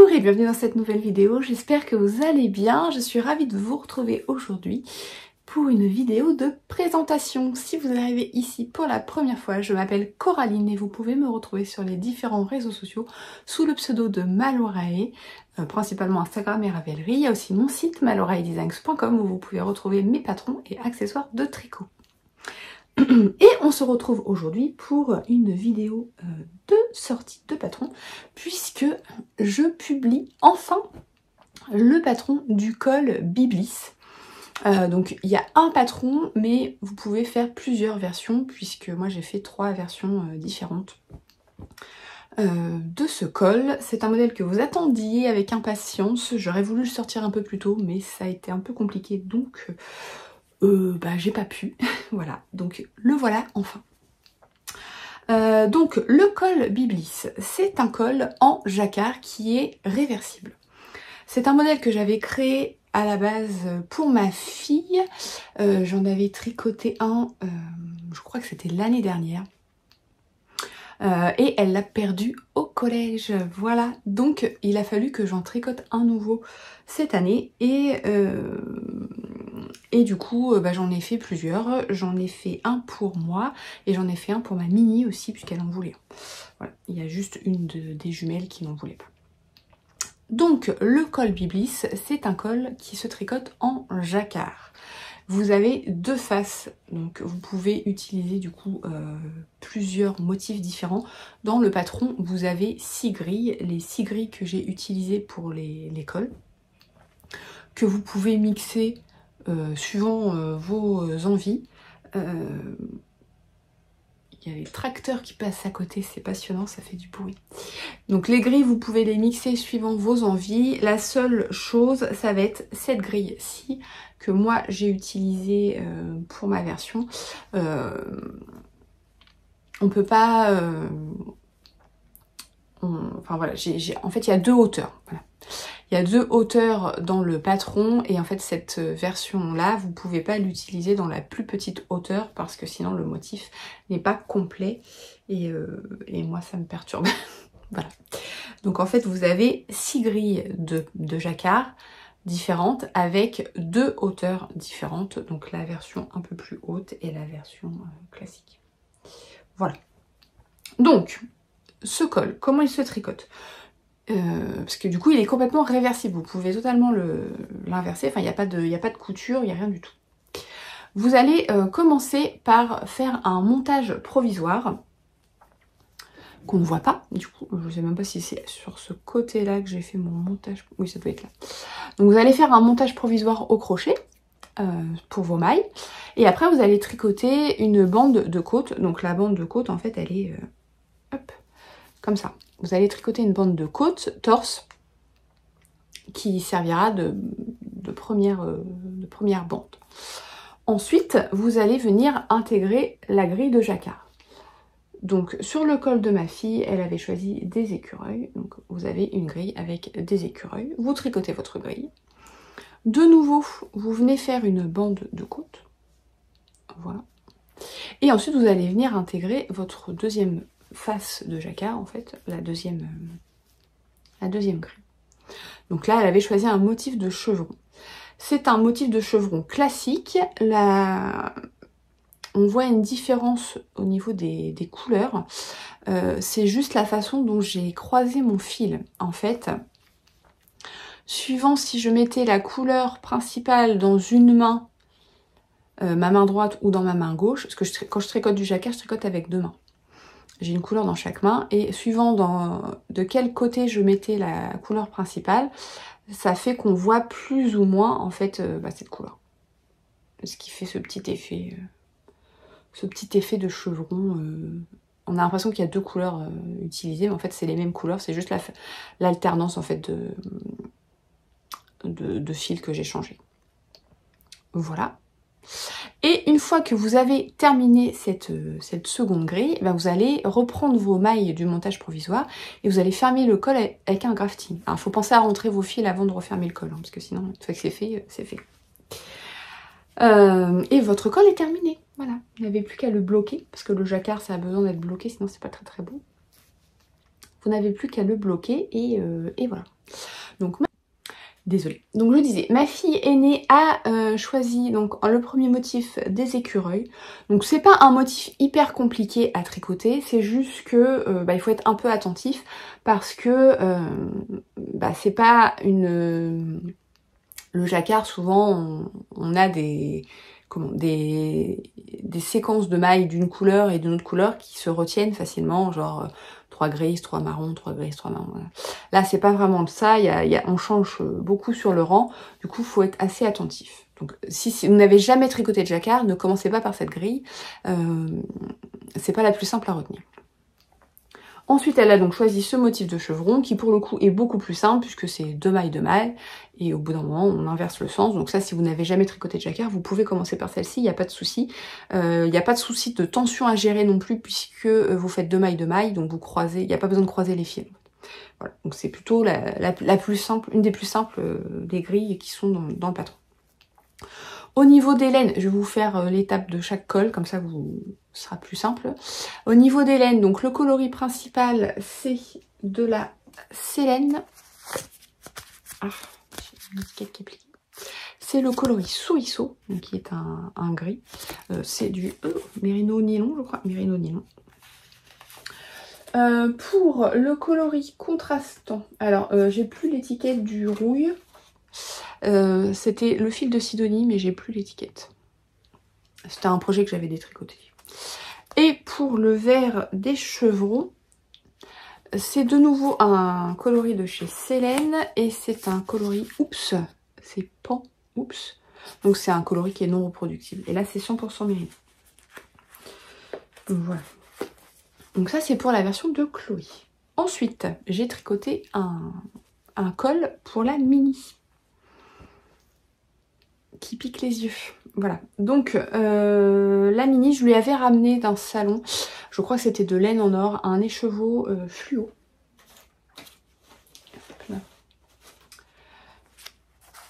Bonjour et bienvenue dans cette nouvelle vidéo, j'espère que vous allez bien. Je suis ravie de vous retrouver aujourd'hui pour une vidéo de présentation. Si vous arrivez ici pour la première fois, je m'appelle Coraline et vous pouvez me retrouver sur les différents réseaux sociaux sous le pseudo de Malorae, principalement Instagram et Ravelry. Il y a aussi mon site maloraedesigns.com où vous pouvez retrouver mes patrons et accessoires de tricot. Et on se retrouve aujourd'hui pour une vidéo de sortie de patron puisque je publie enfin le patron du col Biblis. Donc il y a un patron mais vous pouvez faire plusieurs versions puisque moi j'ai fait 3 versions différentes de ce col. C'est un modèle que vous attendiez avec impatience. J'aurais voulu le sortir un peu plus tôt mais ça a été un peu compliqué donc j'ai pas pu. Voilà, donc le voilà enfin. Donc le col Biblis, c'est un col en jacquard qui est réversible. C'est un modèle que j'avais créé à la base pour ma fille. J'en avais tricoté un, je crois que c'était l'année dernière. Et elle l'a perdu au collège, voilà. Donc il a fallu que j'en tricote un nouveau cette année et du coup j'en ai fait plusieurs. J'en ai fait un pour moi et j'en ai fait un pour ma mini aussi puisqu'elle en voulait un. Voilà, il y a juste une des jumelles qui n'en voulait pas. Donc le col Biblis, c'est un col qui se tricote en jacquard. Vous avez 2 faces, donc vous pouvez utiliser du coup plusieurs motifs différents. Dans le patron, vous avez 6 grilles, les 6 grilles que j'ai utilisées pour les cols, que vous pouvez mixer suivant vos envies. Il y a les tracteurs qui passent à côté, c'est passionnant, ça fait du bruit. Donc les grilles, vous pouvez les mixer suivant vos envies. La seule chose, ça va être cette grille-ci que moi j'ai utilisée pour ma version. On peut pas... enfin voilà, en fait il y a 2 hauteurs. Voilà. Il y a 2 hauteurs dans le patron et en fait cette version-là, vous pouvez pas l'utiliser dans la plus petite hauteur parce que sinon le motif n'est pas complet et moi ça me perturbe. Voilà. Donc en fait vous avez 6 grilles de jacquard différentes avec 2 hauteurs différentes. Donc la version un peu plus haute et la version classique. Voilà. Donc ce col, comment il se tricote? Parce que du coup il est complètement réversible, vous pouvez totalement l'inverser, enfin il n'y a pas de couture, il n'y a rien du tout. Vous allez commencer par faire un montage provisoire qu'on ne voit pas, du coup je ne sais même pas si c'est sur ce côté là que j'ai fait mon montage, oui ça doit être là. Donc vous allez faire un montage provisoire au crochet pour vos mailles, et après vous allez tricoter une bande de côte. Donc la bande de côte en fait elle est hop, comme ça. Vous allez tricoter une bande de côte, torse, qui servira de première bande. Ensuite, vous allez venir intégrer la grille de jacquard. Donc sur le col de ma fille, elle avait choisi des écureuils. Donc vous avez une grille avec des écureuils. Vous tricotez votre grille. De nouveau, vous venez faire une bande de côte. Voilà. Et ensuite, vous allez venir intégrer votre deuxième face de jacquard, en fait, la deuxième grille. Donc là, elle avait choisi un motif de chevron. C'est un motif de chevron classique. On voit une différence au niveau des couleurs. C'est juste la façon dont j'ai croisé mon fil. En fait, suivant si je mettais la couleur principale dans une main, ma main droite ou dans ma main gauche, parce que quand je tricote du jacquard, je tricote avec 2 mains. J'ai une couleur dans chaque main et suivant de quel côté je mettais la couleur principale, ça fait qu'on voit plus ou moins en fait cette couleur. Ce qui fait ce petit effet de chevron. On a l'impression qu'il y a 2 couleurs utilisées, mais en fait c'est les mêmes couleurs, c'est juste l'alternance en fait de fil que j'ai changé. Voilà. Et une fois que vous avez terminé cette seconde grille, vous allez reprendre vos mailles du montage provisoire et vous allez fermer le col avec un grafting. Il faut penser à rentrer vos fils avant de refermer le col, parce que sinon, une fois que c'est fait, c'est fait. Et votre col est terminé, voilà. Vous n'avez plus qu'à le bloquer, parce que le jacquard, ça a besoin d'être bloqué, sinon c'est pas très très beau. vous n'avez plus qu'à le bloquer et voilà. Donc désolée. Donc je disais, ma fille aînée a choisi donc le premier motif des écureuils. Donc c'est pas un motif hyper compliqué à tricoter, c'est juste que il faut être un peu attentif parce que c'est pas une... Le jacquard, souvent on a des séquences de mailles d'une couleur et d'une autre couleur qui se retiennent facilement, genre 3 grises, 3 marrons, 3 grises, 3 marrons. Voilà. Là, c'est pas vraiment ça, on change beaucoup sur le rang, du coup, il faut être assez attentif. Donc, si vous n'avez jamais tricoté de jacquard, ne commencez pas par cette grille, c'est pas la plus simple à retenir. Ensuite, elle a donc choisi ce motif de chevron qui pour le coup est beaucoup plus simple puisque c'est 2 mailles, 2 mailles et au bout d'un moment on inverse le sens. Donc ça, si vous n'avez jamais tricoté de jacquard, vous pouvez commencer par celle-ci, il n'y a pas de souci. Il n'y a pas de souci de tension à gérer non plus puisque vous faites 2 mailles, 2 mailles, donc vous croisez, il n'y a pas besoin de croiser les fils. Voilà, donc c'est plutôt la plus simple, une des plus simples des grilles qui sont dans le patron. Au niveau des laines, je vais vous faire l'étape de chaque col, comme ça ce sera plus simple. Au niveau des laines, donc le coloris principal, c'est de la Sélène. Ah, j'ai une étiquette qui est pliée. C'est le coloris Suiso, qui est un gris. C'est du Mérino Nylon, je crois. Mérino Nylon. Pour le coloris contrastant, alors j'ai plus l'étiquette du rouille. C'était le fil de Sidonie, mais j'ai plus l'étiquette. C'était un projet que j'avais détricoté. Et pour le vert des chevrons, c'est de nouveau un coloris de chez Sélène et c'est un coloris Oups, c'est Pan Oups. Donc c'est un coloris qui est non reproductible. Et là c'est 100% mérino. Voilà. Donc ça c'est pour la version de Chloé. Ensuite, j'ai tricoté un col pour la mini. Qui pique les yeux. Voilà. Donc la mini, je lui avais ramené d'un salon, je crois que c'était de laine en or, un écheveau fluo.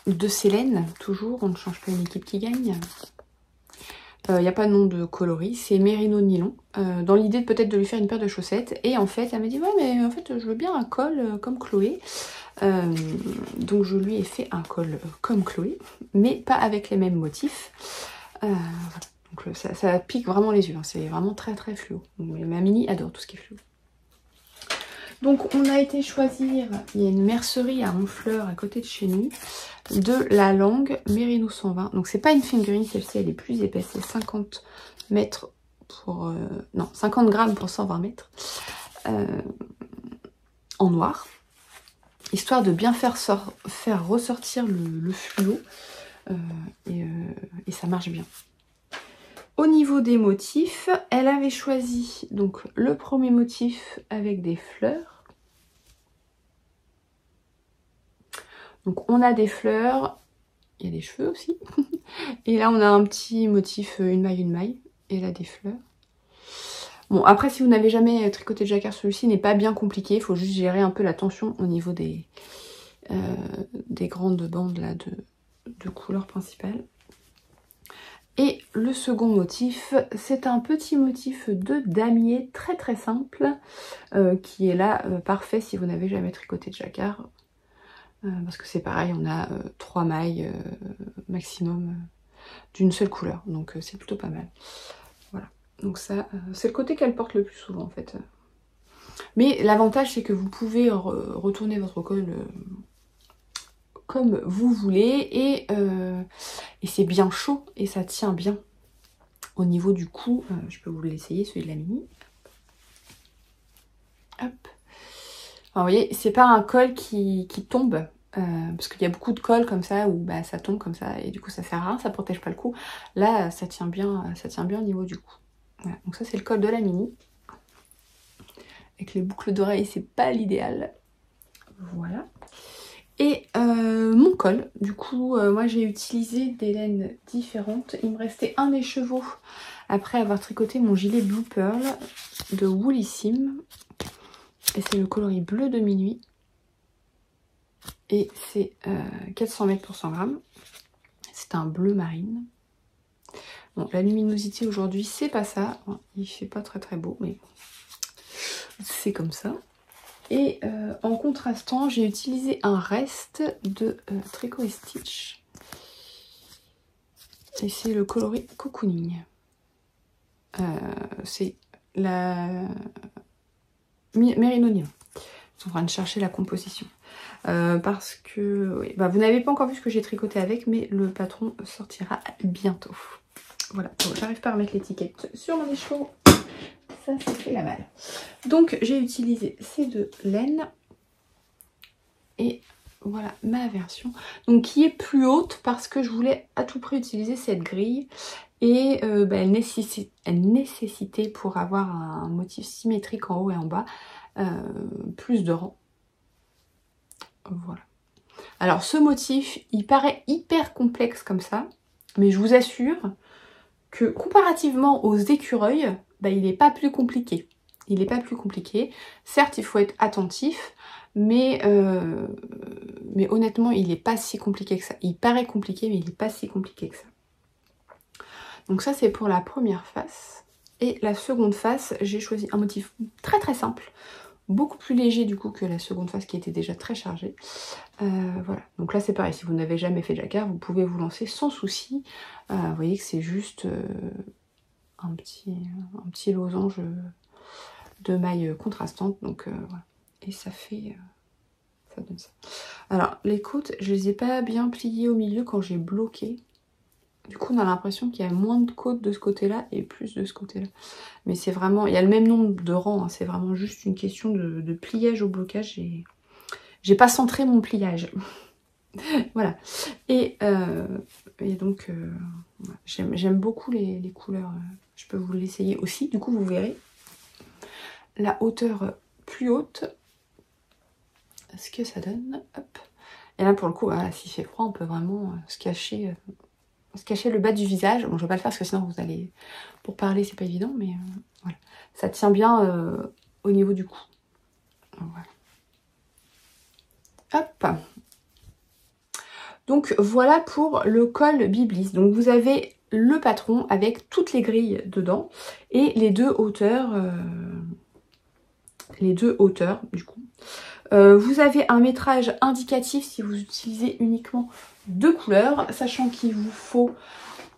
De Sélène, toujours, on ne change pas une équipe qui gagne. Il n'y a pas de nom de coloris, c'est Mérino Nylon, dans l'idée peut-être de lui faire une paire de chaussettes. Et en fait, elle m'a dit, ouais mais en fait je veux bien un col comme Chloé. Donc je lui ai fait un col comme Chloé, mais pas avec les mêmes motifs. Voilà. Donc ça pique vraiment les yeux, hein. C'est vraiment très très fluo. Donc, ma mini adore tout ce qui est fluo. Donc on a été choisir, il y a une mercerie à Honfleur à côté de chez nous, de la Langue Mérino 120. Donc c'est pas une fingering, celle-ci elle est plus épaisse, c'est 50 mètres pour... non, 50 grammes pour 120 mètres. En noir. Histoire de bien faire ressortir le fluo. Et ça marche bien. Au niveau des motifs, elle avait choisi donc le premier motif avec des fleurs. Donc on a des fleurs, il y a des cheveux aussi. Et là on a un petit motif une maille. Et là des fleurs. Bon après si vous n'avez jamais tricoté de jacquard, celui-ci n'est pas bien compliqué. Il faut juste gérer un peu la tension au niveau des grandes bandes là de couleur principale. Et le second motif, c'est un petit motif de damier très très simple qui est là parfait si vous n'avez jamais tricoté de jacquard. Parce que c'est pareil, on a 3 mailles maximum d'une seule couleur, donc c'est plutôt pas mal. Voilà, donc ça, c'est le côté qu'elle porte le plus souvent en fait. Mais l'avantage c'est que vous pouvez retourner votre col comme vous voulez et c'est bien chaud et ça tient bien. Au niveau du cou, je peux vous l'essayer, celui de la mini. Hop. Alors, vous voyez, c'est pas un col qui tombe, parce qu'il y a beaucoup de cols comme ça où bah, ça tombe comme ça et du coup ça sert à rien, ça protège pas le cou. Là, ça tient bien au niveau du cou. Voilà. Donc ça c'est le col de la mini. Avec les boucles d'oreilles, c'est pas l'idéal. Voilà. Et mon col, du coup, moi j'ai utilisé des laines différentes. Il me restait un écheveau après avoir tricoté mon gilet Blue Pearl de Woolissime. Et c'est le coloris bleu de minuit. Et c'est 400 mètres pour 100 grammes. C'est un bleu marine. Bon, la luminosité aujourd'hui, c'est pas ça. Il fait pas très très beau, mais c'est comme ça. Et en contrastant, j'ai utilisé un reste de Tricot & Stitch. Et c'est le coloris Cocooning. C'est la Mérinonia. Je suis en train de chercher la composition. Parce que oui, bah, vous n'avez pas encore vu ce que j'ai tricoté avec, mais le patron sortira bientôt. Voilà, j'arrive pas à remettre l'étiquette sur mon écheveau. Ça fait la malle. Donc j'ai utilisé ces deux laines. Et voilà ma version. Donc qui est plus haute parce que je voulais à tout prix utiliser cette grille. Et bah, elle nécessitait pour avoir un motif symétrique en haut et en bas plus de rangs. Voilà. Alors ce motif, il paraît hyper complexe comme ça, mais je vous assure que comparativement aux écureuils, bah, il n'est pas plus compliqué. Il n'est pas plus compliqué. Certes, il faut être attentif, mais honnêtement, il n'est pas si compliqué que ça. Il paraît compliqué, mais il n'est pas si compliqué que ça. Donc ça, c'est pour la première face. Et la seconde face, j'ai choisi un motif très très simple. Beaucoup plus léger du coup que la seconde face qui était déjà très chargée. Voilà, donc là c'est pareil, si vous n'avez jamais fait de jacquard, vous pouvez vous lancer sans souci. Vous voyez que c'est juste un petit losange de mailles contrastantes, donc voilà. Et ça fait... ça donne ça. Alors les côtes, je les ai pas bien pliées au milieu quand j'ai bloqué. Du coup on a l'impression qu'il y a moins de côtes de ce côté-là et plus de ce côté-là. Mais c'est vraiment, il y a le même nombre de rangs, hein, c'est vraiment juste une question de pliage au blocage. J'ai pas centré mon pliage. Voilà. Et donc, voilà. J'aime beaucoup les couleurs. Je peux vous l'essayer aussi, du coup vous verrez. La hauteur plus haute, ce que ça donne. Hop. Et là pour le coup, voilà, s'il fait froid, on peut vraiment se cacher le bas du visage. Bon, je vais pas le faire parce que sinon vous allez... Pour parler, c'est pas évident, mais voilà. Ça tient bien au niveau du cou. Voilà. Hop. Donc voilà pour le col Biblis. Donc vous avez le patron avec toutes les grilles dedans et les deux hauteurs du coup. Vous avez un métrage indicatif si vous utilisez uniquement 2 couleurs, sachant qu'il vous faut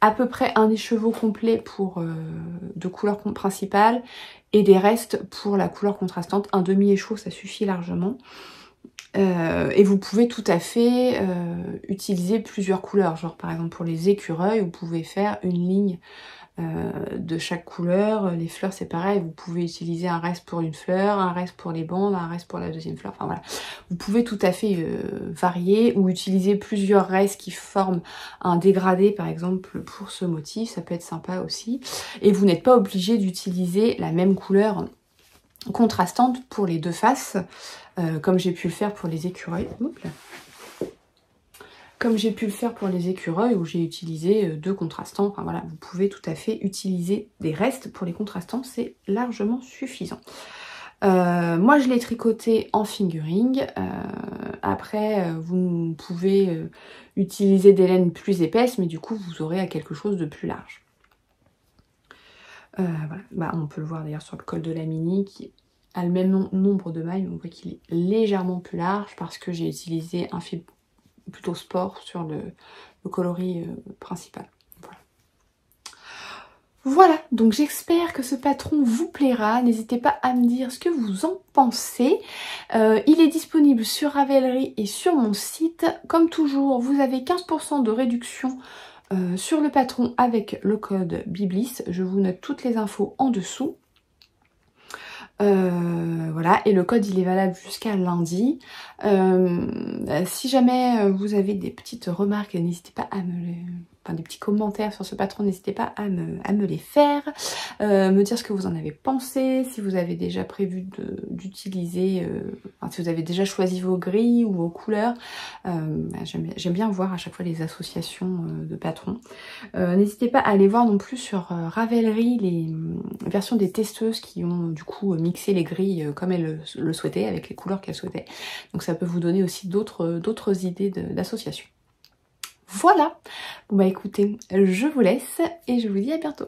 à peu près un écheveau complet pour 2 couleurs principales et des restes pour la couleur contrastante. Un demi-écheveau, ça suffit largement. Et vous pouvez tout à fait utiliser plusieurs couleurs. Genre par exemple pour les écureuils, vous pouvez faire une ligne de chaque couleur. Les fleurs c'est pareil, vous pouvez utiliser un reste pour une fleur, un reste pour les bandes, un reste pour la deuxième fleur. Enfin voilà, vous pouvez tout à fait varier ou utiliser plusieurs restes qui forment un dégradé par exemple pour ce motif. Ça peut être sympa aussi. Et vous n'êtes pas obligé d'utiliser la même couleur contrastante pour les deux faces, comme j'ai pu le faire pour les écureuils. Oups là. Comme j'ai pu le faire pour les écureuils où j'ai utilisé 2 contrastants. Enfin voilà, vous pouvez tout à fait utiliser des restes pour les contrastants, c'est largement suffisant. Moi je l'ai tricoté en fingering. Après vous pouvez utiliser des laines plus épaisses, mais du coup vous aurez à quelque chose de plus large. Voilà. Bah, on peut le voir d'ailleurs sur le col de la mini qui a le même nombre de mailles, on voit qu'il est légèrement plus large parce que j'ai utilisé un fil plutôt sport sur le coloris principal. Voilà. Voilà, donc j'espère que ce patron vous plaira. N'hésitez pas à me dire ce que vous en pensez. Il est disponible sur Ravelry et sur mon site. Comme toujours, vous avez 15% de réduction sur le patron avec le code Biblis. Je vous note toutes les infos en dessous. Voilà, et le code il est valable jusqu'à lundi. Si jamais vous avez des petites remarques, n'hésitez pas à me les... Enfin, des petits commentaires sur ce patron, n'hésitez pas à me les faire, me dire ce que vous en avez pensé, si vous avez déjà prévu d'utiliser, enfin, si vous avez déjà choisi vos grilles ou vos couleurs. J'aime bien voir à chaque fois les associations de patrons. N'hésitez pas à aller voir non plus sur Ravelry les versions des testeuses qui ont du coup mixé les grilles comme elles le souhaitaient, avec les couleurs qu'elles souhaitaient. Donc ça peut vous donner aussi d'autres idées d'association. Voilà, bon bah écoutez, je vous laisse et je vous dis à bientôt.